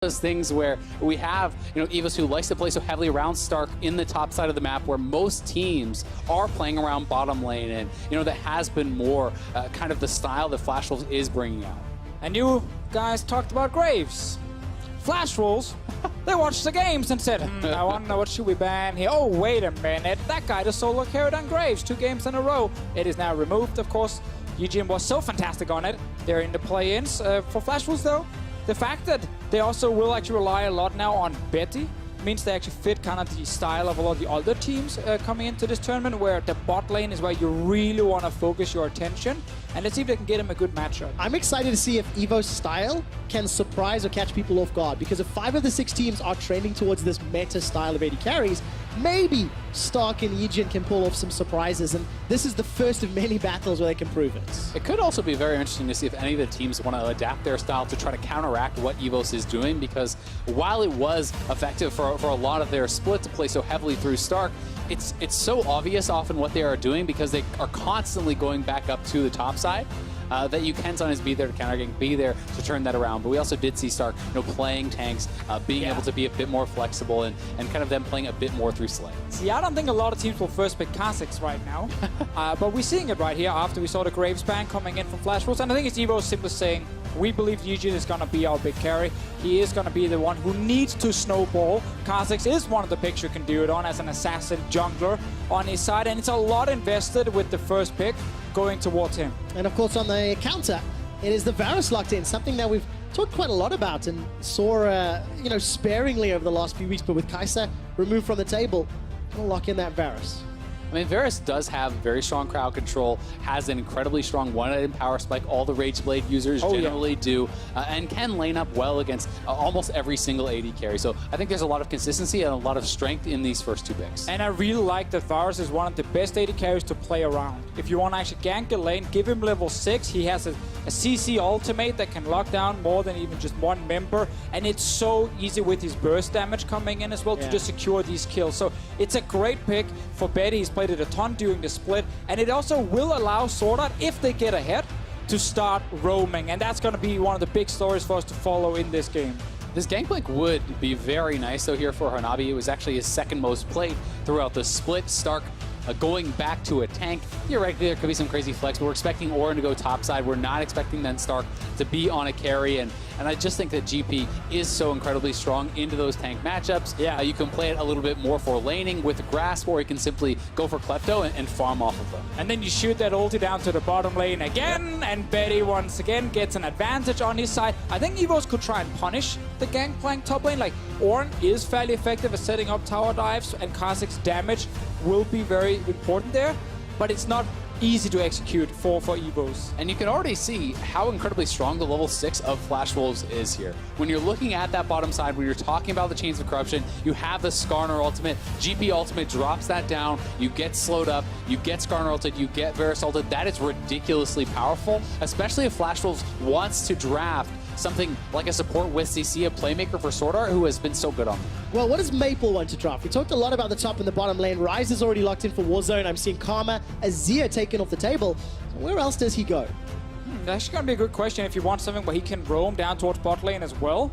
those things where we have, EVOS who likes to play so heavily around Stark in the top side of the map where most teams are playing around bottom lane, and, that has been more kind of the style that Flash Wolves is bringing out. And you guys talked about Graves. Flash Wolves, they watched the games and said, I wonder what should we ban here. Oh, wait a minute. That guy just solo carried on Graves 2 games in a row. It is now removed, of course. EGM was so fantastic on it. They're in the play-ins. For Flash Wolves, though, the fact that they also will actually rely a lot now on Betty means they actually fit kind of the style of a lot of the other teams coming into this tournament, where the bot lane is where you really want to focus your attention. And let's see if they can get him a good matchup. I'm excited to see if EVOS style can surprise or catch people off guard, because if 5 of the 6 teams are trending towards this meta style of AD carries, maybe Stark and Aegian can pull off some surprises, and this is the first of many battles where they can prove it. It could also be very interesting to see if any of the teams want to adapt their style to try to counteract what EVOS is doing, because while it was effective for a lot of their split to play so heavily through Stark, it's so obvious often what they are doing, because they are constantly going back up to the top side. That you can sometimes be there to counter, be there to turn that around. But we also did see Stark, playing tanks, being able to be a bit more flexible, and kind of them playing a bit more through Slay. See, I don't think a lot of teams will first pick Kha'Zix right now, but we're seeing it right here after we saw the Graves ban coming in from Flash Wolves, and I think it's EVO simply saying, we believe Eugene is going to be our big carry. He is going to be the one who needs to snowball. Kha'Zix is one of the picks you can do it on as an assassin jungler on his side, and it's a lot invested with the first pick going towards him. And of course on the counter, it is the Varus locked in, something that we've talked quite a lot about and saw, sparingly over the last few weeks, but with Kai'Sa removed from the table, we'll lock in that Varus. I mean, Varus does have very strong crowd control, has an incredibly strong one-item power spike. All the Rage Blade users generally do, and can lane up well against almost every single AD carry. So I think there's a lot of consistency and a lot of strength in these first 2 picks. And I really like that Varus is one of the best AD carries to play around. If you want to actually gank a lane, give him level 6. He has a CC ultimate that can lock down more than even just one member, and it's so easy with his burst damage coming in as well to just secure these kills. So it's a great pick for Betty. He's played it a ton during the split, and it also will allow Sword Art, if they get ahead, to start roaming, and that's going to be one of the big stories for us to follow in this game. This Gangplank would be very nice though here for Hanabi. It was actually his 2nd most played throughout the split. Stark going back to a tank. Theoretically, there could be some crazy flex, but we're expecting Orin to go topside. We're not expecting then Stark to be on a carry, and I just think that GP is so incredibly strong into those tank matchups. Yeah. You can play it a little bit more for laning with Grasp, or you can simply go for Klepto and farm off of them. And then you shoot that ulti down to the bottom lane again, and Betty once again gets an advantage on his side. I think EVOS could try and punish the Gangplank top lane. Like, Ornn is fairly effective at setting up tower dives, and Kha'Zix damage will be very important there, but it's not easy to execute for EVOS. And you can already see how incredibly strong the level 6 of Flash Wolves is here. When you're looking at that bottom side, when you're talking about the Chains of Corruption, you have the Skarner ultimate. GP ultimate drops that down, you get slowed up, you get Skarner ulted, you get Varus ulted. That is ridiculously powerful, especially if Flash Wolves wants to draft something like a support with CC, a playmaker for Sword Art, who has been so good on them. Well, what does Maple want to draft? We talked a lot about the top and the bottom lane. Ryze is already locked in for Warzone. I'm seeing Karma, Azir taken off the table. So where else does he go? That's actually going to be a good question if you want something where he can roam down towards bot lane as well.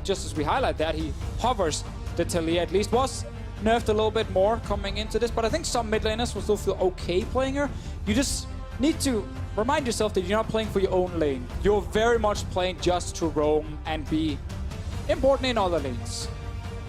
Just as we highlight that, he hovers the Talia, at least was nerfed a little bit more coming into this, but I think some mid laners will still feel okay playing her. You just need to remind yourself that you're not playing for your own lane. You're very much playing just to roam and be important in other lanes.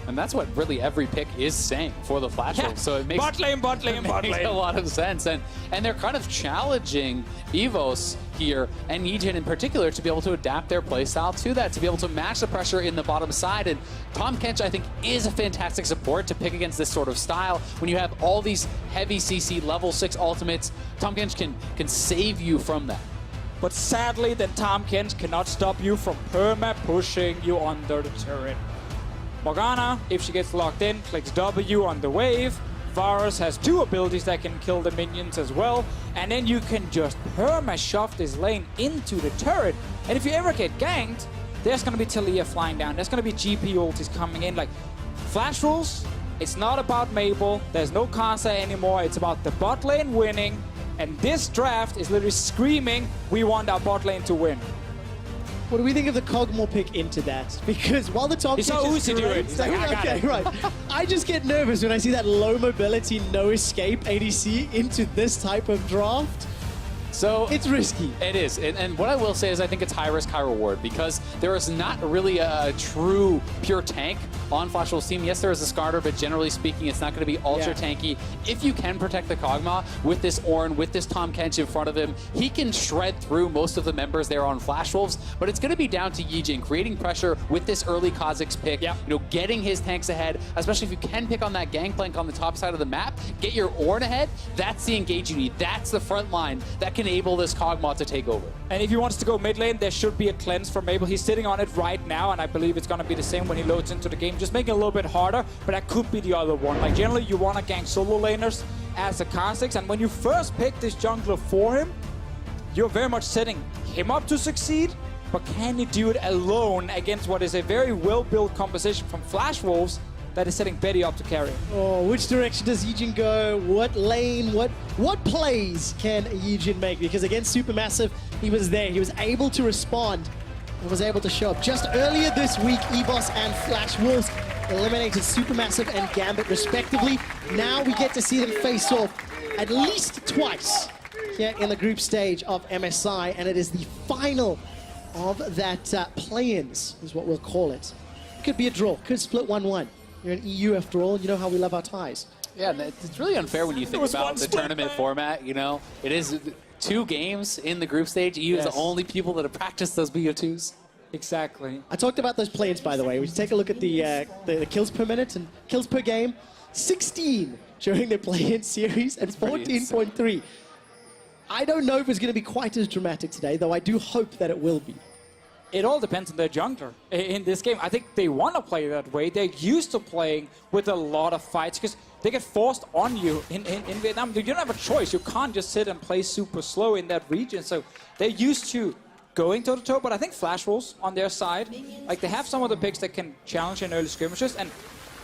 And that's what really every pick is saying for the Flash Wolves. So it makes bot lane, bot lane, bot lane. a lot of sense. And they're kind of challenging EVOS here, and Aegian in particular, to be able to adapt their playstyle to that, to be able to match the pressure in the bottom side. And Tahm Kench, I think, is a fantastic support to pick against this sort of style. When you have all these heavy CC level 6 ultimates, Tahm Kench can save you from that. But sadly, then Tahm Kench cannot stop you from perma-pushing you under the turret. Morgana, if she gets locked in, clicks W on the wave. Varus has 2 abilities that can kill the minions as well. And then you can just perma-shove this lane into the turret. And if you ever get ganked, there's going to be Talia flying down. There's going to be GP ultis coming in. Like, Flash Wolves, it's not about Mabel. There's no Kai'Sa anymore. It's about the bot lane winning. And this draft is literally screaming, we want our bot lane to win. What do we think of the Kog'Maw pick into that? Because while the Tom He saw Uzi do it. He's like, I got it. Right. I just get nervous when I see that low mobility, no escape ADC into this type of draft. So It's risky. It is, and what I will say is I think it's high risk, high reward, because there is not really a true pure tank on Flash Wolf's team. Yes, there is a Skarner, but generally speaking, it's not going to be ultra tanky. If you can protect the Kog'Maw with this Ornn, with this Tahm Kench in front of him, he can shred through most of the members there on Flash Wolves, but it's going to be down to Yijin creating pressure with this early Kha'Zix pick, getting his tanks ahead, especially if you can pick on that gangplank on the top side of the map, get your Ornn ahead. That's the engage you need. That's the front line that can enable this Kog'Maw to take over. And if he wants to go mid lane, there should be a cleanse for Mabel. He's sitting on it right now, and I believe it's going to be the same when he loads into the game. Just make it a little bit harder, but that could be the other one. Like, generally, you want to gank solo laners as a Kha'Zix, and when you first pick this jungler for him, you're very much setting him up to succeed, but can you do it alone against what is a very well-built composition from Flash Wolves that is setting Betty up to carry? Oh, which direction does Yijin go? What lane? What plays can Yijin make? Because against Supermassive, he was there. He was able to respond and was able to show up. Just earlier this week, EVOS and Flash Wolves eliminated Supermassive and Gambit respectively. Now we get to see them face off at least twice here in the group stage of MSI, and it is the final of that play-ins, is what we'll call it. Could be a draw, could split 1-1. You're an EU after all, you know how we love our ties. Yeah, it's really unfair when you think about the tournament format, you know? It is 2 games in the group stage. EU is the only people that have practiced those BO2s. Exactly. I talked about those play-ins, by the way. We should take a look at the kills per minute and kills per game. 16 during the play-in series and 14.3. I don't know if it's going to be quite as dramatic today, though I do hope that it will be. It all depends on their jungler in this game. I think they want to play that way. They're used to playing with a lot of fights because they get forced on you in Vietnam. You don't have a choice. You can't just sit and play super slow in that region. So they're used to going toe-to-toe, but I think Flash Wolves on their side, like they have some of the picks that can challenge in early skirmishes, and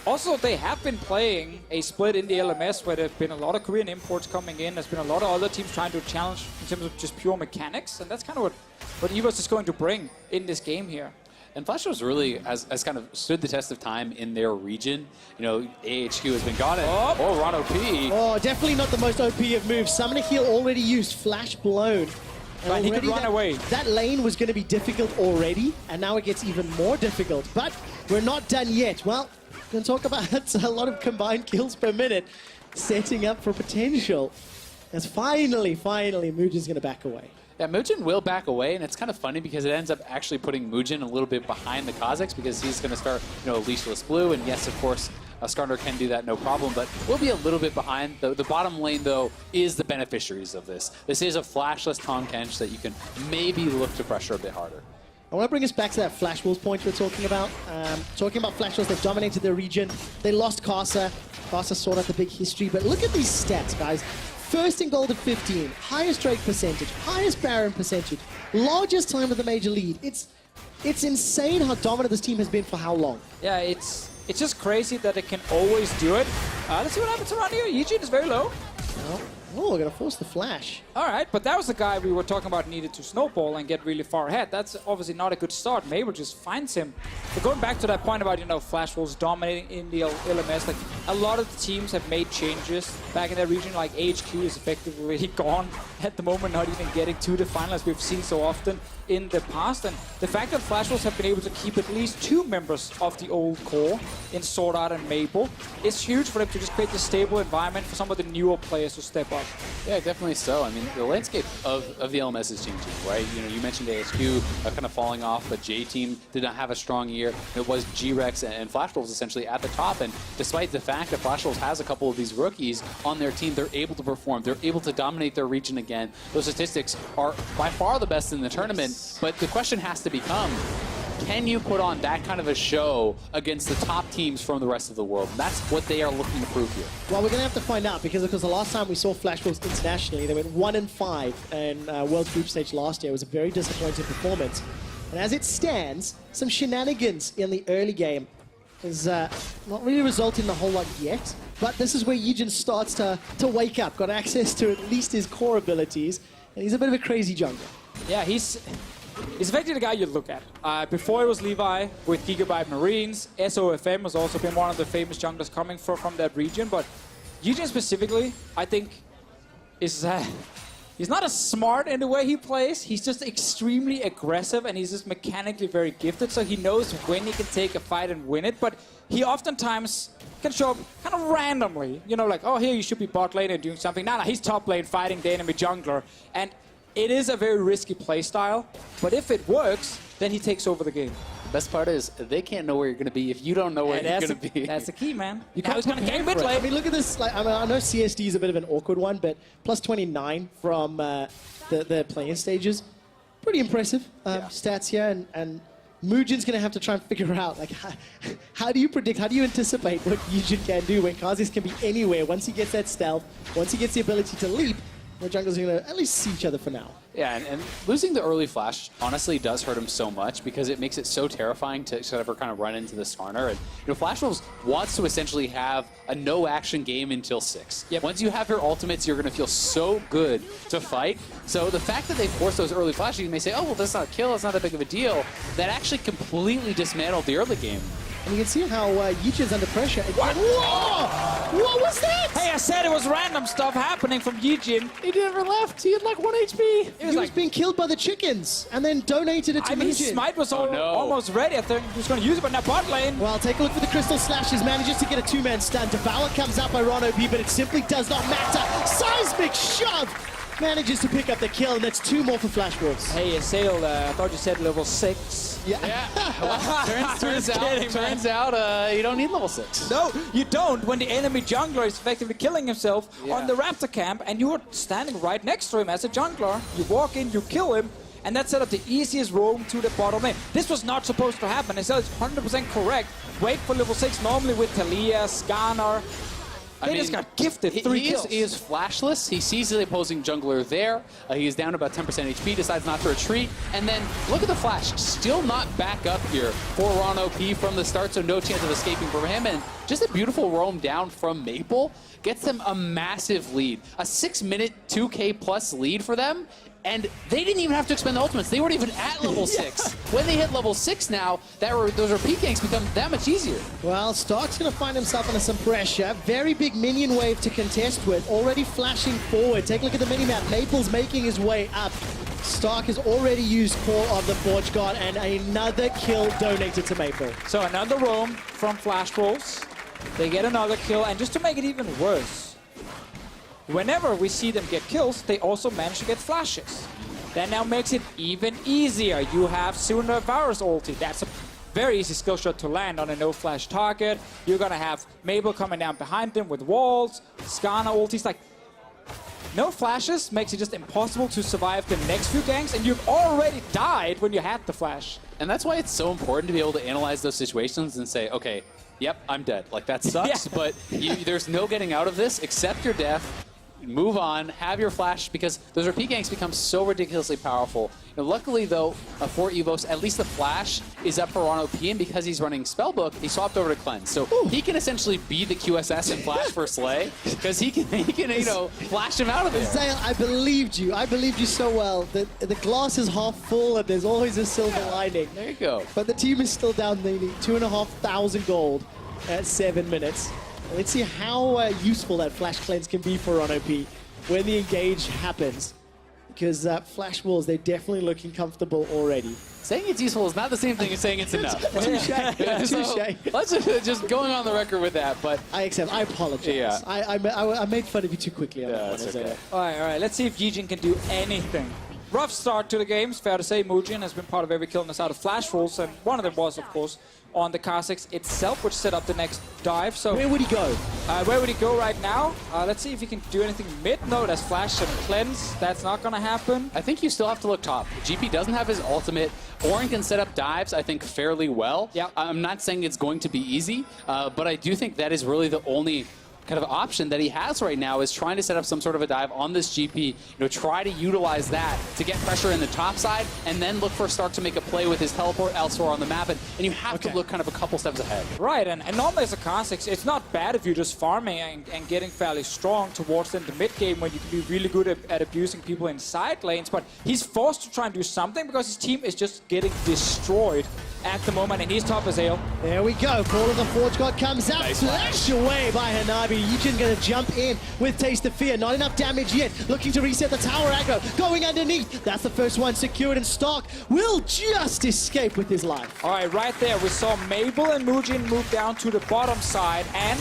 also they have been playing a split in the LMS where there's been a lot of Korean imports coming in. There's been a lot of other teams trying to challenge in terms of just pure mechanics, and that's kind of what EVOS is going to bring in this game here. And Flash Wolves really has kind of stood the test of time in their region. You know, AHQ has been gone. Oh, Ron OP. Oh, definitely not the most OP of moves. Summoner Heal already used, Flash blown. But he could run away. That lane was going to be difficult already, and now it gets even more difficult. But we're not done yet. Well, we're going to talk about a lot of combined kills per minute, setting up for potential. As finally, Mujin's going to back away. Yeah, Mujin will back away, and it's kind of funny because it ends up actually putting Mujin a little bit behind the Kha'Zix because he's going to start, leashless blue, and yes, of course, Skarner can do that, no problem, but we'll be a little bit behind. The bottom lane, though, is the beneficiaries of this. This is a flashless Tahm Kench that you can maybe look to pressure a bit harder. I want to bring us back to that Flash Wolves point we're talking about. Talking about Flash Wolves, they've dominated their region. They lost Casa. Casa sorted out the big history, but look at these stats, guys. First in gold at 15, highest Drake percentage, highest Baron percentage, largest time of the major lead. It's insane how dominant this team has been for how long. Yeah, it's just crazy that they can always do it. Let's see what happens around here. Yijin is very low. Oh, we're going to force the flash. All right, but that was the guy we were talking about needed to snowball and get really far ahead. That's obviously not a good start. Mabel just finds him. But going back to that point about, Flash Wolves dominating in the LMS, like a lot of the teams have made changes back in that region. Like HQ is effectively gone at the moment, not even getting to the final as we've seen so often in the past. And the fact that Flash Wolves have been able to keep at least 2 members of the old core in Sword Art and Mabel is huge for them to just create this stable environment for some of the newer players to step up. Yeah, definitely so. I mean, the landscape of the LMS is changing, right? You mentioned AHQ kind of falling off, but J-Team did not have a strong year. It was G-Rex and Flash Wolves essentially at the top, and despite the fact that Flash Wolves has a couple of these rookies on their team, they're able to perform. They're able to dominate their region again. Those statistics are by far the best in the tournament, but the question has to become, can you put on that kind of a show against the top teams from the rest of the world? And that's what they are looking to prove here. Well, we're going to have to find out because the last time we saw Flash Wolves internationally, they went 1-5 in World Group Stage last year. It was a very disappointing performance. And as it stands, some shenanigans in the early game has not really resulted in a whole lot yet. But this is where Yijin starts to wake up, got access to at least his core abilities, and he's a bit of a crazy jungler. Yeah, He's effectively the guy you look at. Before it was Levi with Gigabyte Marines, SOFM has also been one of the famous junglers coming from that region. But Eugen specifically, I think, is he's not as smart in the way he plays. He's just extremely aggressive, and he's just mechanically very gifted. So he knows when he can take a fight and win it. But he oftentimes can show up kind of randomly. You know, like, oh, here you should be bot lane and doing something. No, he's top lane fighting the enemy jungler. And it is a very risky play style, but if it works, then he takes over the game. The best part is they can't know where you're going to be if you don't know where you're going to be. That's the key, man. You can't going to game prepare mid for it. lane. I mean, look at this. Like, I know CSD is a bit of an awkward one, but plus 29 from the playing stages. Pretty impressive stats here, and Mugen's going to have to try and figure out, like, how do you predict, how do you anticipate what Eugen can do when Kha'Zix can be anywhere once he gets that stealth, once he gets the ability to leap. The junglers are going to at least see each other for now. Yeah, and losing the early flash honestly does hurt him so much because it makes it so terrifying to ever kind of run into the Skarner. And Flash Wolves wants to essentially have a no-action game until 6. Yep. Once you have your ultimates, you're going to feel so good to fight. So the fact that they force those early flashes, you may say, oh, well, that's not a kill, it's not that big of a deal. That actually completely dismantled the early game. And you can see how Eugen's under pressure. Whoa! What was that? Hey, I said it was random stuff happening from Eugen. He never left. He had like 1 HP. He was being killed by the chickens and then donated it to I mean, his Mugen. smite was almost ready. I think he was going to use it, but now bot lane. Well, take a look for the Crystal Slashes. Manages to get a 2-man stun. Devour comes out by Ron OP, but it simply does not matter. Seismic shove! Manages to pick up the kill, and that's 2 more for Flash Wolves. Hey, Sail, I thought you said level 6. Yeah. Well, turns out you don't need level 6. No, you don't when the enemy jungler is effectively killing himself on the Raptor camp, and you're standing right next to him as a jungler. You walk in, you kill him, and that set up the easiest roam to the bottom lane. This was not supposed to happen. It's 100% correct. Wait for level 6 normally with Talia, Skarner. They just got gifted 3 kills. He is flashless. He sees the opposing jungler there. He is down about 10% HP, decides not to retreat. And then look at the flash. Still not back up here for Ron OP from the start, so no chance of escaping from him. And just a beautiful roam down from Maple gets them a massive lead. A 6-minute 2K plus lead for them. And they didn't even have to expend the ultimates. They weren't even at level 6. When they hit level 6 now, those repeat ganks become that much easier. Well, Stark's going to find himself under some pressure. Very big minion wave to contest with. Already flashing forward. Take a look at the minimap. Maple's making his way up. Stark has already used Core of the Forge God, and another kill donated to Maple. So another roam from Flash Wolves. They get another kill, and just to make it even worse, whenever we see them get kills, they also manage to get flashes. That now makes it even easier. You have Sooner Varus ulti. That's a very easy skill shot to land on a no-flash target. You're going to have Mabel coming down behind them with walls, Skarner ultis. Like, no flashes makes it just impossible to survive the next few ganks, and you've already died when you had the flash. And that's why it's so important to be able to analyze those situations and say, okay, yep, I'm dead. Like, that sucks, but there's no getting out of this. Accept your death. Move on, have your flash, because those repeat ganks become so ridiculously powerful. Luckily, though, for EVOS, at least the flash is up for Ron OP, and because he's running Spellbook, he swapped over to Cleanse. So he can essentially be the QSS and flash for Slay, because he can flash him out of there. Zale, I believed you. I believed you so well. The glass is half full, and there's always a silver lining. There you go. But the team is still down. They need 2,500 gold at 7 minutes. Let's see how useful that Flash Cleanse can be for Ron OP when the engage happens. Because Flash Wolves, they're definitely looking comfortable already. Saying it's useful is not the same thing as saying it's enough. Touche. So, let's just going on the record with that. But I accept. I apologize. Yeah. I made fun of you too quickly on that one. That's okay. All right. Let's see if Eugen can do anything. Rough start to the game. It's fair to say Mugen has been part of every kill in the side of Flash Wolves, and one of them was, of course, on the Kha'Zix itself, which set up the next dive. So where would he go? Where would he go right now? Let's see if he can do anything mid. No, that's Flash and Cleanse. That's not going to happen. I think you still have to look top. GP doesn't have his ultimate. Orin can set up dives, I think, fairly well. Yep. I'm not saying it's going to be easy, but I do think that is really the only kind of option that he has right now is trying to set up some sort of a dive on this GP, try to utilize that to get pressure in the top side, and then look for Stark to make a play with his teleport elsewhere on the map, and you have to look kind of a couple steps ahead. Right, and normally as a Kha'Zix, it's not bad if you're just farming and getting fairly strong towards the mid game when you can be really good at abusing people in side lanes, but he's forced to try and do something because his team is just getting destroyed at the moment, and he's top as ale. There we go. Call of the Forge God comes out. Nice Flash away by Hanabi. Yijin going to jump in with Taste of Fear. Not enough damage yet. Looking to reset the tower aggro. Going underneath. That's the first one secured, and Stark will just escape with his life. All right, right there, we saw Mabel and Mujin move down to the bottom side, and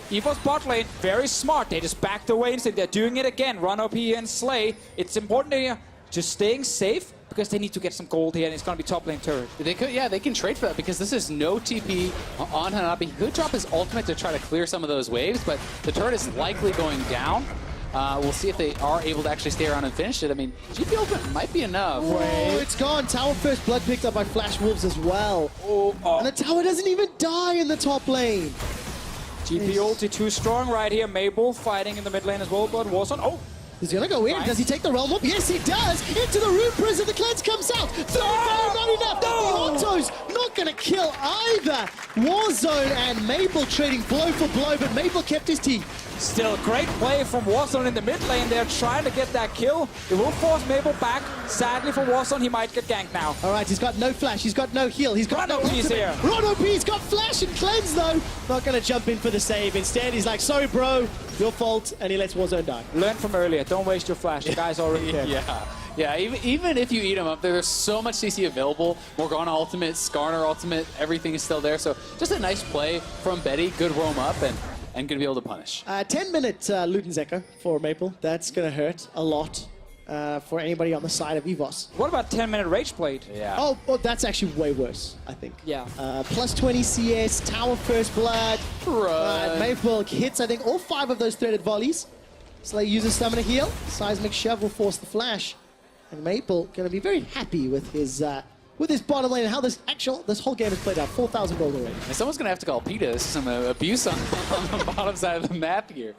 EVOS bot lane, very smart. They just backed away and said they're doing it again. Run OP and Slay. It's important here to staying safe, because they need to get some gold here, and it's going to be top lane turret. They could, yeah, they can trade for that because this is no TP on Hanabi. He could drop his ultimate to try to clear some of those waves, but the turret is likely going down. We'll see if they are able to actually stay around and finish it. I mean, GP ultimate might be enough. Oh, it's gone. Tower first blood picked up by Flash Wolves as well. And the tower doesn't even die in the top lane. GP ulti too strong right here. Mabel fighting in the mid lane as well, but Warzone. Oh! He's gonna go in. Nice. Does he take the realm up? Yes, he does. Into the Rune Prison. The cleanse comes out. Not enough. The auto's not gonna kill either. Warzone and Mabel trading blow for blow, but Mabel kept his teeth. Still great play from Warzone in the mid lane. They're trying to get that kill. It will force Mabel back. Sadly for Warzone, he might get ganked now. All right, he's got no flash. He's got no heal. He's got no OP's here. Ron OP's got flash and cleanse though. Not gonna jump in for the save. Instead, he's like, sorry, bro, your fault, and he lets Warzone die. Learn from earlier. Don't waste your flash. The guy's already dead. Yeah, even if you eat him up, there's so much CC available. Morgana ultimate, Skarner ultimate, everything is still there. So just a nice play from Betty. Good roam up and going to be able to punish. 10-minute Luden's Echo for Maple. That's going to hurt a lot for anybody on the side of EVOS. What about 10-minute Rage Blade? Yeah. Oh, that's actually way worse, I think. Yeah. Plus 20 CS, Tower First Blood. Maple hits, I think, all 5 of those threaded volleys. Slay uses Stamina Heal. Seismic Shove will force the flash. And Maple going to be very happy with his bottom lane and how this whole game has played out. 4,000 gold already. And someone's going to have to call PETA. This is some abuse on the bottom side of the map here.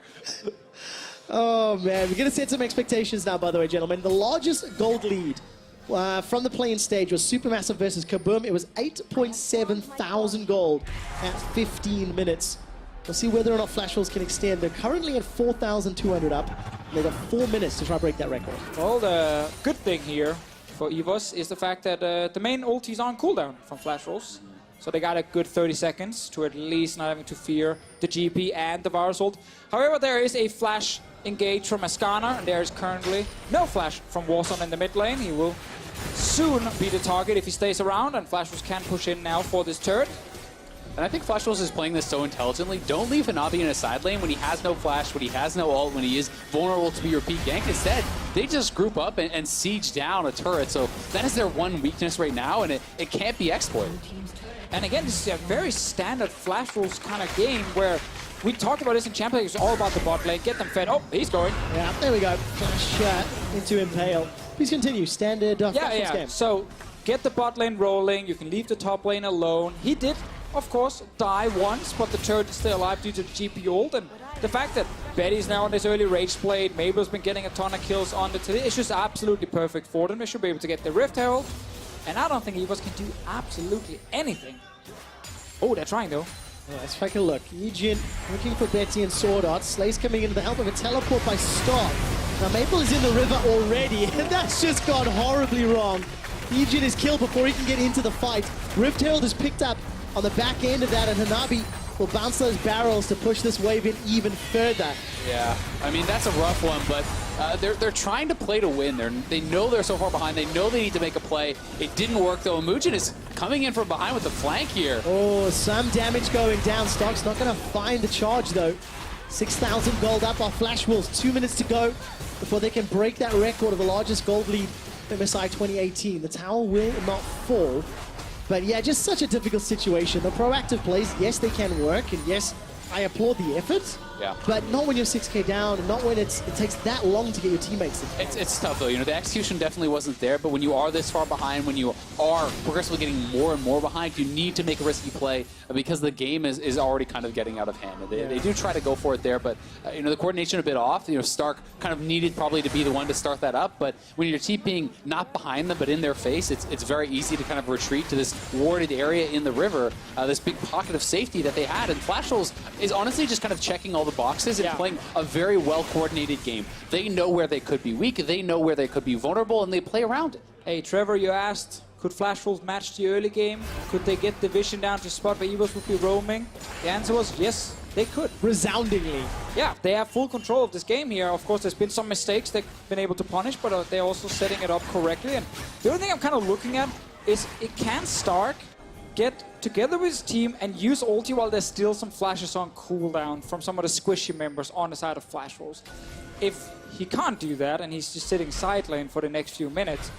Oh, man. We're going to set some expectations now, by the way, gentlemen. The largest gold lead from the play-in stage was Supermassive versus Kaboom. It was 8.7 thousand gold at 15 minutes. We'll see whether or not Flash Wolves can extend. They're currently at 4,200 up. They've got 4 minutes to try to break that record. Well, the good thing here for EVOS is the fact that the main ulti is on cooldown from Flash Wolves. So they got a good 30 seconds to at least not having to fear the GP and the Varus ult. However, there is a flash engage from Ascana, and there is currently no flash from Warzone in the mid lane. He will soon be the target if he stays around, and Flash Wolves can push in now for this turret. And I think Flash Wolves is playing this so intelligently. Don't leave Hanabi in a side lane when he has no flash, when he has no ult, when he is vulnerable to be repeat ganked. Instead, they just group up and siege down a turret. So that is their one weakness right now, and it can't be exploited. And again, this is a very standard Flash Wolves kind of game where we talked about this in Champions League. It's all about the bot lane. Get them fed. Oh, he's going. Yeah, there we go. Flash into Impale. Please continue. Standard Flash Wolves game. So get the bot lane rolling. You can leave the top lane alone. He did, of course, die once, but the turret is still alive due to the GP ult. And the fact that Betty's now on this early Rage Blade, Mabel's been getting a ton of kills on the today, it's just absolutely perfect for them. They should be able to get the Rift Herald. And I don't think EVOS can do absolutely anything. Oh, they're trying though. Let's take a look. Yijin looking for Betty and Sword Art. Slay's coming in with the help of a teleport by Stark. Now Maple is in the river already, and that's just gone horribly wrong. Yijin is killed before he can get into the fight. Rift Herald is picked up on the back end of that, and Hanabi will bounce those barrels to push this wave in even further. Yeah, I mean, that's a rough one, but they're trying to play to win. They know they're so far behind. They know they need to make a play. It didn't work, though. Mujin is coming in from behind with the flank here. Oh, some damage going down. Stark's not going to find the charge, though. 6,000 gold up off Flash Wolves. 2 minutes to go before they can break that record of the largest gold lead in MSI 2018. The tower will not fall. But yeah, just such a difficult situation. The proactive plays, yes, they can work, and yes, I applaud the effort. Yeah. But not when you're 6K down, and not when it takes that long to get your teammates in. It's tough, though. You know, the execution definitely wasn't there, but when you are this far behind, when you are progressively getting more and more behind, you need to make a risky play because the game is already kind of getting out of hand. They do try to go for it there, but, you know, the coordination a bit off. You know, Stark kind of needed probably to be the one to start that up, but when you're TPing not behind them, but in their face, it's very easy to kind of retreat to this warded area in the river, this big pocket of safety that they had, and Flashholes is honestly just kind of checking all the boxes and playing a very well-coordinated game. They know where they could be weak, they know where they could be vulnerable, and they play around it. Hey, Trevor, you asked, could Flashholes match the early game? Could they get the vision down to a spot where EVOS would be roaming? The answer was yes, they could. Resoundingly. Yeah, they have full control of this game here. Of course, there's been some mistakes they've been able to punish, but they're also setting it up correctly. And the only thing I'm kind of looking at is can Stark get together with his team and use ulti while there's still some flashes on cooldown from some of the squishy members on the side of Flashholes. If he can't do that and he's just sitting side lane for the next few minutes,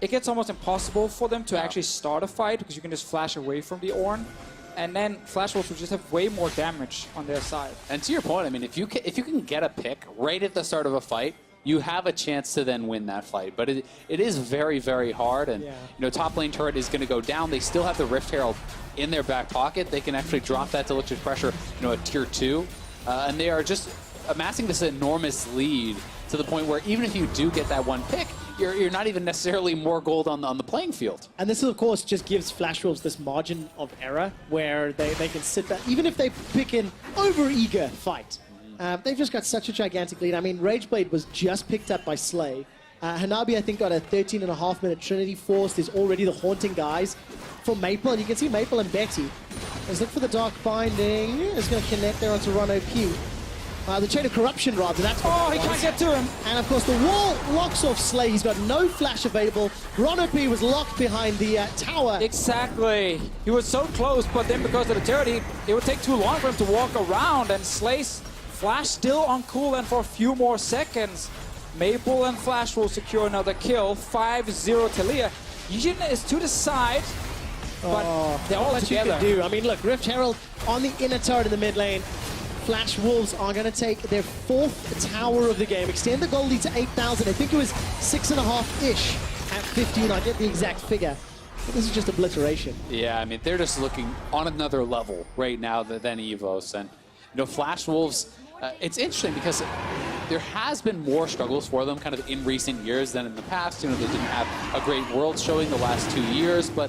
it gets almost impossible for them to actually start a fight because you can just flash away from the Ornn. And then Flashholes will just have way more damage on their side. And to your point, I mean, if you can get a pick right at the start of a fight, you have a chance to then win that fight. But it is very, very hard. And, you know, top lane turret is going to go down. They still have the Rift Herald in their back pocket. They can actually drop that to electric pressure, you know, at tier 2. And they are just amassing this enormous lead to the point where even if you do get that one pick, you're not even necessarily more gold on the playing field. And this, of course, just gives Flashholes this margin of error where they can sit back. Even if they pick an over-eager fight, they've just got such a gigantic lead. I mean, Rageblade was just picked up by Slay. Hanabi, I think, got a 13.5-minute Trinity Force. There's already the Haunting guys for Maple, and you can see Maple and Betty. Let's look for the Dark Binding. It's going to connect there onto Ron OP. The Chain of Corruption, rather. That's what he can't get to him. And, of course, the wall locks off Slay. He's got no flash available. Ron OP was locked behind the tower. Exactly. He was so close, but then because of the turret, it would take too long for him to walk around, and Slay's flash still on cooldown for a few more seconds. Maple and Flash will secure another kill. 5-0 Talia. Yijin is to the side, but they're all together. You can do. I mean, look, Rift Herald on the inner turret in the mid lane. Flash Wolves are going to take their 4th tower of the game, extend the gold lead to 8,000. I think it was 6.5-ish at 15. I get the exact figure. But this is just obliteration. Yeah, I mean, they're just looking on another level right now than EVOS. And, you know, Flash Wolves, it's interesting because there has been more struggles for them kind of in recent years than in the past. You know, they didn't have a great world showing the last 2 years, but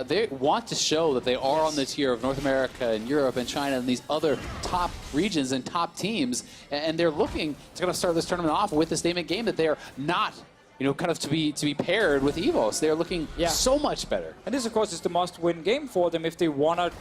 they want to show that they are on the tier of North America and Europe and China and these other top regions and top teams. And they're looking to kind of start this tournament off with the statement game that they are not, you know, kind of to be paired with EVOS. They're looking so much better. And this, of course, is the must-win game for them if they want to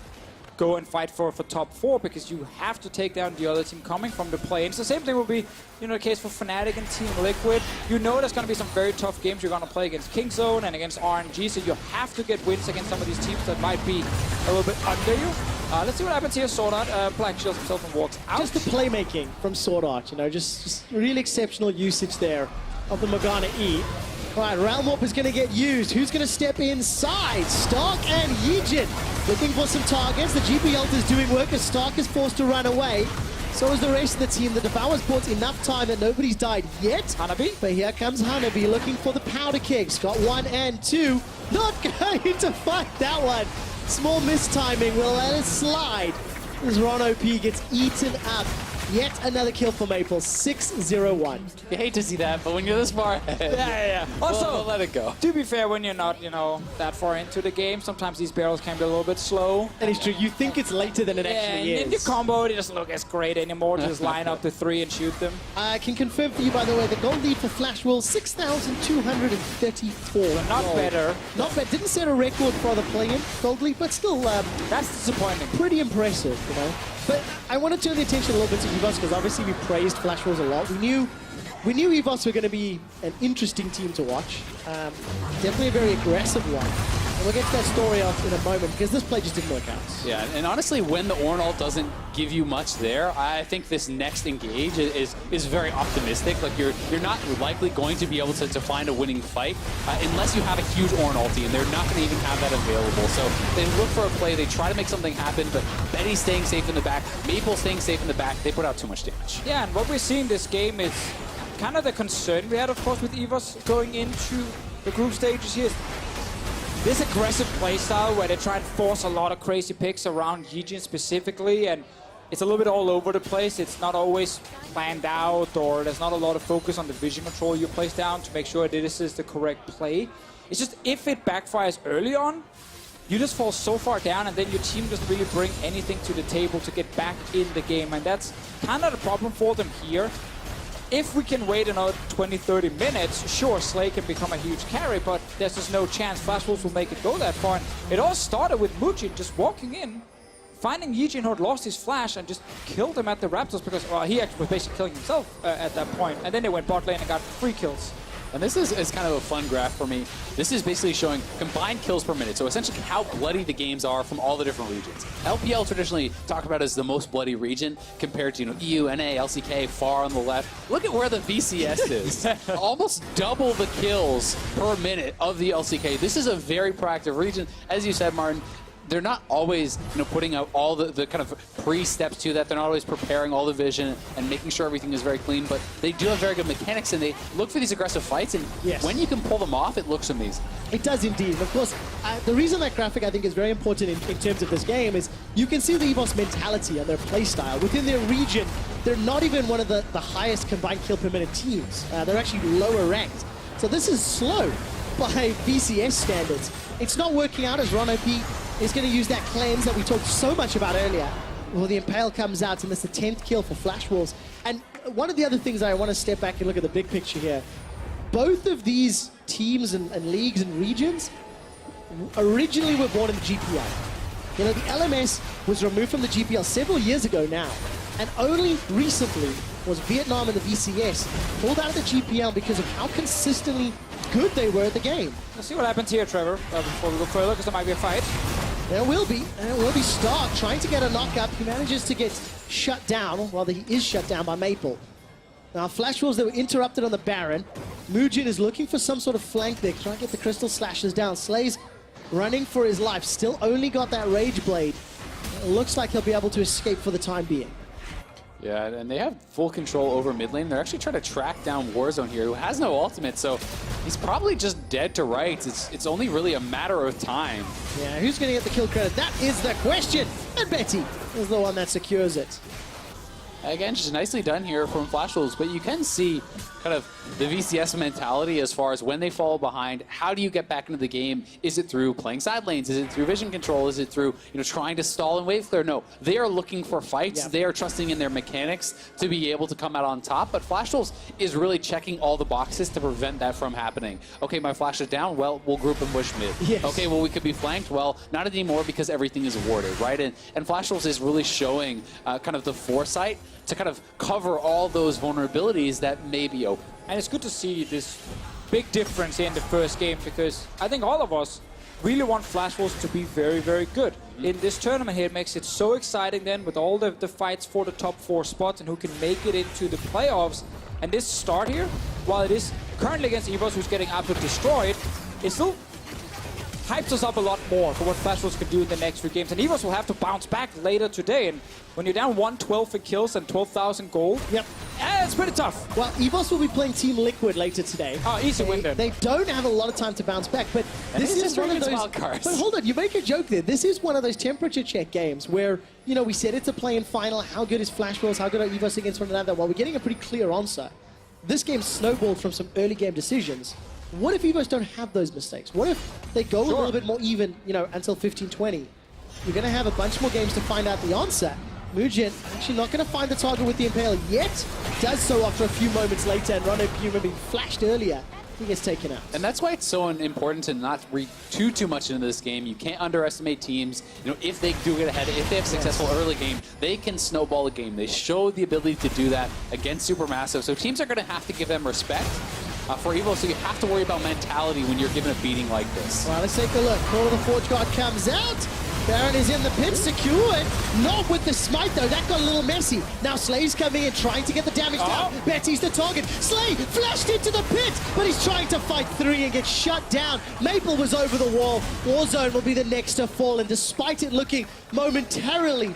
go and fight for top 4, because you have to take down the other team coming from the play. And it's the same thing will be, you know, the case for Fnatic and Team Liquid. You know there's going to be some very tough games you're going to play against Kingzone and against RNG, so you have to get wins against some of these teams that might be a little bit under you. Let's see what happens here. Sword Art, Black shields himself and walks out. Just the playmaking from Sword Art, you know, just really exceptional usage there of the Morgana E. All right, Realm Warp is going to get used. Who's going to step inside? Stark and Yijin looking for some targets. The GP ult is doing work as Stark is forced to run away. So is the rest of the team. The Devour's bought enough time that nobody's died yet. Hanabi. But here comes Hanabi looking for the powder kegs. Got 1 and 2. Not going to fight that one. Small mistiming will let it slide as Ron OP gets eaten up. Yet another kill for Maple, 6-0-1. You hate to see that, but when you're this far ahead, yeah. Also, we'll let it go. To be fair, when you're not, you know, that far into the game, sometimes these barrels can be a little bit slow. And it's true, you think it's later than it actually is. And your combo, it doesn't look as great anymore. Just line up the 3 and shoot them. I can confirm for you, by the way, the gold lead for Flash Wolves, 6,234. Not better. Not bad. Didn't set a record for the play-in gold lead, but still, that's disappointing. Pretty impressive, you know. But I want to turn the attention a little bit to EVOS because obviously we praised Flash Wolves a lot. We knew EVOS were going to be an interesting team to watch. Definitely a very aggressive one. And we'll get to that story off in a moment because this play just didn't work out. Yeah, and honestly, when the Ornalt doesn't give you much there, I think this next engage is very optimistic. Like you're not likely going to be able to find a winning fight unless you have a huge Ornalty, and they're not going to even have that available. So they look for a play, they try to make something happen, but Betty staying safe in the back, Maple staying safe in the back, they put out too much damage. Yeah, and what we're seeing this game is kind of the concern we had, of course, with EVOS going into the group stages here. This aggressive playstyle where they try to force a lot of crazy picks around Yijin specifically, and it's a little bit all over the place. It's not always planned out, or there's not a lot of focus on the vision control you place down to make sure that this is the correct play. It's just if it backfires early on, you just fall so far down, and then your team doesn't really bring anything to the table to get back in the game, and that's kind of the problem for them here. If we can wait another 20-30 minutes, sure, Slay can become a huge carry, but there's just no chance Flash Wolves will make it go that far. It all started with Mujin just walking in, finding Yijin who had lost his flash and just killed him at the Raptors because he actually was basically killing himself at that point. And then they went bot lane and got 3 kills. And this is kind of a fun graph for me. This is basically showing combined kills per minute. So essentially how bloody the games are from all the different regions. LPL traditionally talked about as the most bloody region compared to EU, NA, LCK, far on the left. Look at where the VCS is. Almost double the kills per minute of the LCK. This is a very proactive region. As you said, Martin, they're not always putting out all the kind of pre-steps to that. They're not always preparing all the vision and making sure everything is very clean, but they do have very good mechanics, and they look for these aggressive fights, and when you can pull them off, it looks amazing. It does indeed. And of course, the reason that graphic I think is very important in terms of this game is you can see the EVOS mentality and their playstyle. Within their region, they're not even one of the highest combined kill per minute teams. They're actually lower ranked. So this is slow by VCS standards. It's not working out as Ron OP is going to use that cleanse that we talked so much about earlier. Well, the Impale comes out, and that's the 10th kill for Flash Wolves. And one of the other things I want to step back and look at the big picture here. Both of these teams and leagues and regions originally were born in the GPL. You know, the LMS was removed from the GPL several years ago now. And only recently was Vietnam and the VCS pulled out of the GPL because of how consistently good they were at the game. Let's see what happens here, Trevor, before we go further, because there might be a fight. There will be, and it will be Stark trying to get a knock-up. He manages to get shut down, rather he is shut down by Maple. Now Flash Wolves, they were interrupted on the Baron. Mujin is looking for some sort of flank there, trying to get the Crystal Slashes down. Slay's running for his life, still only got that Rage Blade. It looks like he'll be able to escape for the time being. Yeah, and they have full control over mid lane. They're actually trying to track down Warzone here, who has no ultimate, so he's probably just dead to rights. It's only really a matter of time. Yeah, who's going to get the kill credit? That is the question. And Betty is the one that secures it. Again, just nicely done here from Flash Wolves, but you can see kind of the VCS mentality as far as when they fall behind, how do you get back into the game? Is it through playing side lanes? Is it through vision control? Is it through trying to stall and wave clear? No, they are looking for fights. Yeah. They are trusting in their mechanics to be able to come out on top, but Flash Wolves is really checking all the boxes to prevent that from happening. Okay, my flash is down, well, we'll group and push mid. Yes. Okay, well, we could be flanked, well, not anymore because everything is warded, right? And Flash Wolves is really showing kind of the foresight to kind of cover all those vulnerabilities that may be open. And it's good to see this big difference in the first game, because I think all of us really want Flash Wolves to be very, very good. In this tournament here, it makes it so exciting then with all the fights for the top 4 spots and who can make it into the playoffs. And this start here, while it is currently against EVOS, who's getting absolutely destroyed, it still hypes us up a lot more for what Flash Wolves can do in the next 3 games. And EVOS will have to bounce back later today. And when you're down 112 in kills and 12,000 gold, it's pretty tough. Well, EVOS will be playing Team Liquid later today. Oh, easy win then. They don't have a lot of time to bounce back, but this is one of those wild cards. But hold on, you make a joke there. This is one of those temperature check games where, we said it's a play-in final. How good is Flash Wolves? How good are EVOS against one another? Well, we're getting a pretty clear answer. This game snowballed from some early game decisions. What if EVOS don't have those mistakes? What if they go a little bit more even, until 15-20? You're going to have a bunch more games to find out the answer. Mujin actually not going to find the target with the Impale yet. Does so after a few moments later, and Rono Puma being flashed earlier. He gets taken out. And that's why it's so important to not read too much into this game. You can't underestimate teams. If they do get ahead, if they have a successful early game, they can snowball a game. They show the ability to do that against Supermassive. So teams are going to have to give them respect. for EVOS, so you have to worry about mentality when you're given a beating like this. Well, let's take a look. Call of the Forge Guard comes out. Baron is in the pit, secured. Not with the smite, though. That got a little messy. Now Slay's coming in, trying to get the damage down. Betty's the target. Slay flashed into the pit, but he's trying to fight 3 and get shut down. Maple was over the wall. Warzone will be the next to fall, and despite it looking momentarily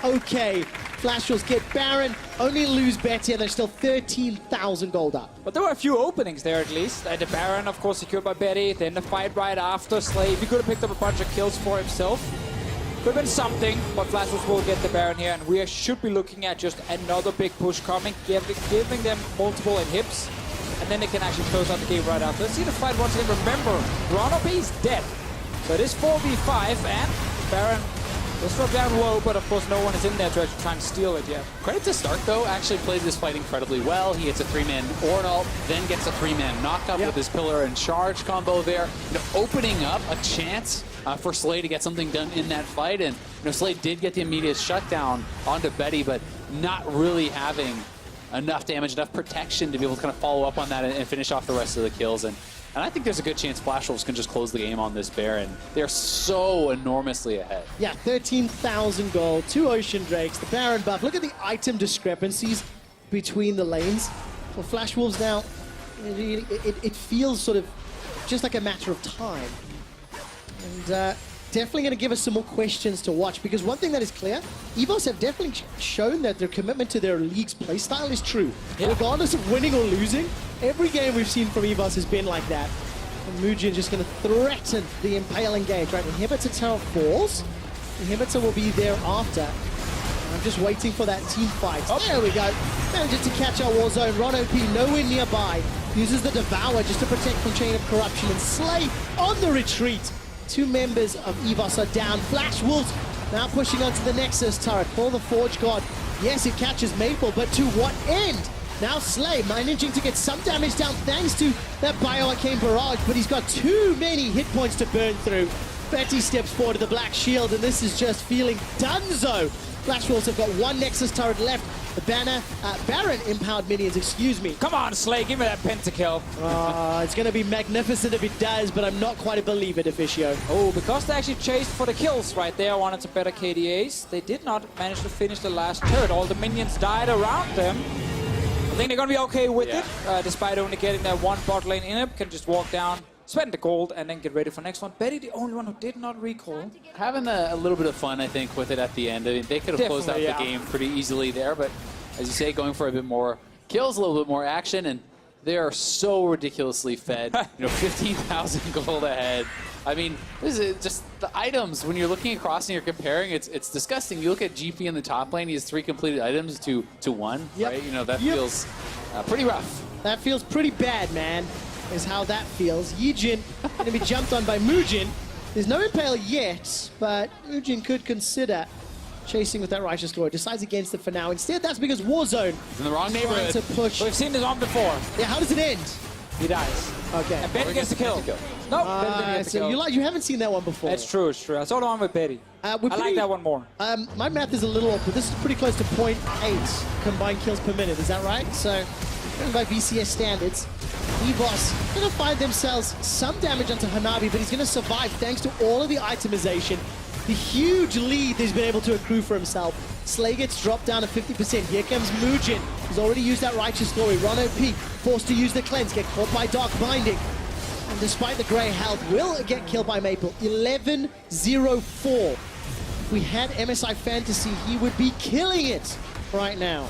okay, Flash Wolves get Baron, only lose Betty, and they're still 13,000 gold up. But there were a few openings there at least. The Baron, of course, secured by Betty. Then the fight right after. Slay, he could have picked up a bunch of kills for himself. Could have been something, but Flash Wolves will get the Baron here, and we should be looking at just another big push coming, giving them multiple inhibs, and then they can actually close out the game right after. Let's see the fight once again. Remember, Ronopi is dead. So it is 4v5, and Baron will drop down low, but of course no one is in there to actually try and steal it yet. Credit to Stark, though, actually played this fight incredibly well. He hits a 3-man Ornal, then gets a 3-man knockup with his Pillar and Charge combo there, opening up a chance for Slay to get something done in that fight. And Slay did get the immediate shutdown onto Betty, but not really having enough damage, enough protection to be able to kind of follow up on that and finish off the rest of the kills. And I think there's a good chance Flash Wolves can just close the game on this Baron. They're so enormously ahead. Yeah, 13,000 gold, 2 Ocean Drakes, the Baron buff. Look at the item discrepancies between the lanes. For Flash Wolves now, it feels sort of just like a matter of time. And definitely going to give us some more questions to watch, because one thing that is clear, EVOS have definitely shown that their commitment to their league's playstyle is true. Yeah. Regardless of winning or losing, every game we've seen from EVOS has been like that. And Mugen just going to threaten the Impale engage, right? Inhibitor tower falls. Inhibitor will be there after. I'm just waiting for that team fight. Oh. There we go. Manages to catch our Warzone. Ronopi nowhere nearby. Uses the Devour just to protect from Chain of Corruption, and Slay on the retreat. 2 members of EVOS are down. Flash Wolves now pushing onto the Nexus turret. For the Forge God, yes, it catches Maple, but to what end? Now Slay managing to get some damage down thanks to that Bioarcane Barrage, but he's got too many hit points to burn through. Betty steps forward to the Black Shield, and this is just feeling donezo. Flash Wolves have got 1 Nexus turret left. The Baron empowered minions, excuse me. Come on, Slay, give me that pentakill. It's going to be magnificent if it does, but I'm not quite a believer, Deficio. Oh, because they actually chased for the kills right there, wanted to better KDAs. They did not manage to finish the last turret. All the minions died around them. I think they're going to be okay with it, despite only getting that 1 bot lane inhib. Can just walk down, spend the gold, and then get ready for next one. Betty, the only one who did not recall. Having a little bit of fun, I think, with it at the end. I mean, they could have closed out the game pretty easily there, but as you say, going for a bit more kills, a little bit more action, and they are so ridiculously fed. 15,000 gold ahead. I mean, this is just the items. When you're looking across and you're comparing, it's disgusting. You look at GP in the top lane; he has 3 completed items to 1. Right? That feels pretty rough. That feels pretty bad, man. Is how that feels. Yijin going to be jumped on by Mugen. There's no Impale yet, but Mugen could consider chasing with that Righteous Glory. Decides against it for now. Instead, that's because Warzone is in the wrong neighborhood. To push. We've seen this on before. Yeah, how does it end? He dies. Okay. And Betty gets the kill. No, Betty didn't get the kill. You haven't seen that one before. It's true, it's true. I saw the one with Betty. I like that one more. My math is a little off, but this is pretty close to 0.8 combined kills per minute. Is that right? So, by VCS standards, EVOS going to find themselves some damage onto Hanabi, but he's going to survive thanks to all of the itemization. The huge lead he's been able to accrue for himself. Slay gets dropped down to 50%. Here comes Mugen. He's already used that Righteous Glory. Ronopi forced to use the cleanse, get caught by Dark Binding. And despite the grey health, will get killed by Maple. 11-0-4. If we had MSI Fantasy, he would be killing it right now.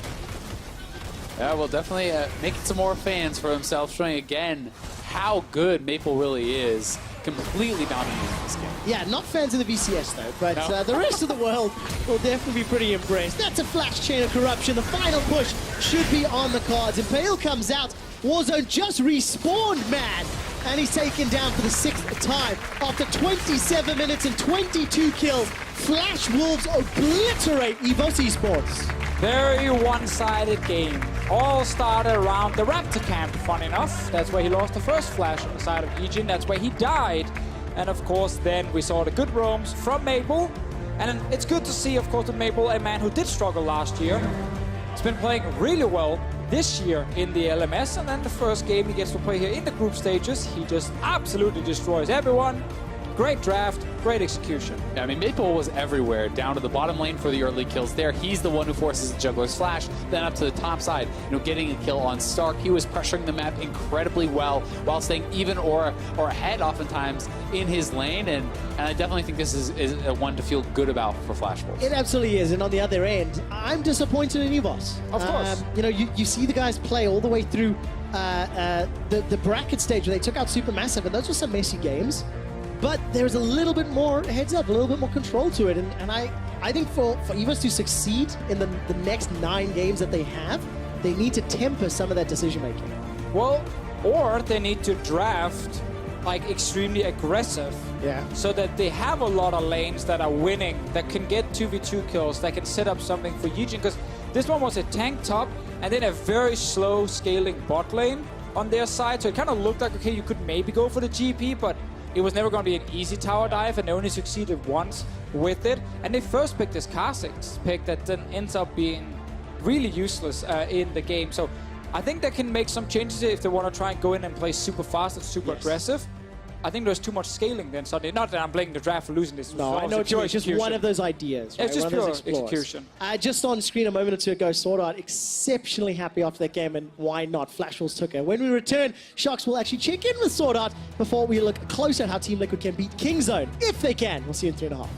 Yeah, well, definitely making some more fans for himself, showing again how good Maple really is. Completely dominating this game. Yeah, not fans of the VCS though, but no. The rest of the world will definitely be pretty impressed. That's a flash Chain of Corruption. The final push should be on the cards. Impale comes out. Warzone just respawned, man. And he's taken down for the 6th time. After 27 minutes and 22 kills, Flash Wolves obliterate EVOS Esports. Very one-sided game. All started around the Raptor camp, fun enough. That's where he lost the first flash on the side of Yijin. That's where he died. And of course, then we saw the good roams from Maple. And it's good to see, of course, that Maple, a man who did struggle last year, has been playing really well. this year in the LMS, and then the first game he gets to play here in the group stages, he just absolutely destroys everyone. Great draft, great execution. Yeah, I mean, Maple was everywhere, down to the bottom lane for the early kills there. He's the one who forces the Juggler's Flash, then up to the top side, getting a kill on Stark. He was pressuring the map incredibly well while staying even or ahead oftentimes in his lane, and I definitely think this is a one to feel good about for Flash Wolves. It absolutely is, and on the other end, I'm disappointed in EVOS. Of course. You see the guys play all the way through the bracket stage where they took out Supermassive, and those were some messy games. But there's a little bit more heads up, a little bit more control to it. And I think for EVOS to succeed in the next 9 games that they have, they need to temper some of that decision making. Well, or they need to draft like extremely aggressive. Yeah. So that they have a lot of lanes that are winning, that can get 2v2 kills, that can set up something for Yijin. Because this one was a tank top and then a very slow scaling bot lane on their side. So it kind of looked like, okay, you could maybe go for the GP, but it was never going to be an easy tower dive, and they only succeeded once with it. And they first picked this Kha'Zix pick that then ends up being really useless in the game. So I think they can make some changes if they want to try and go in and play super fast and super aggressive. I think there's too much scaling then suddenly. Not that I'm blaming the draft for losing this. No, I know it's just one of those ideas. Right? It's just pure execution. Just on screen a moment or two ago, Sword Art exceptionally happy after that game, and why not? Flash Wolves took it. When we return, Sharks will actually check in with Sword Art before we look closer at how Team Liquid can beat Kingzone, if they can. We'll see you in 3.5.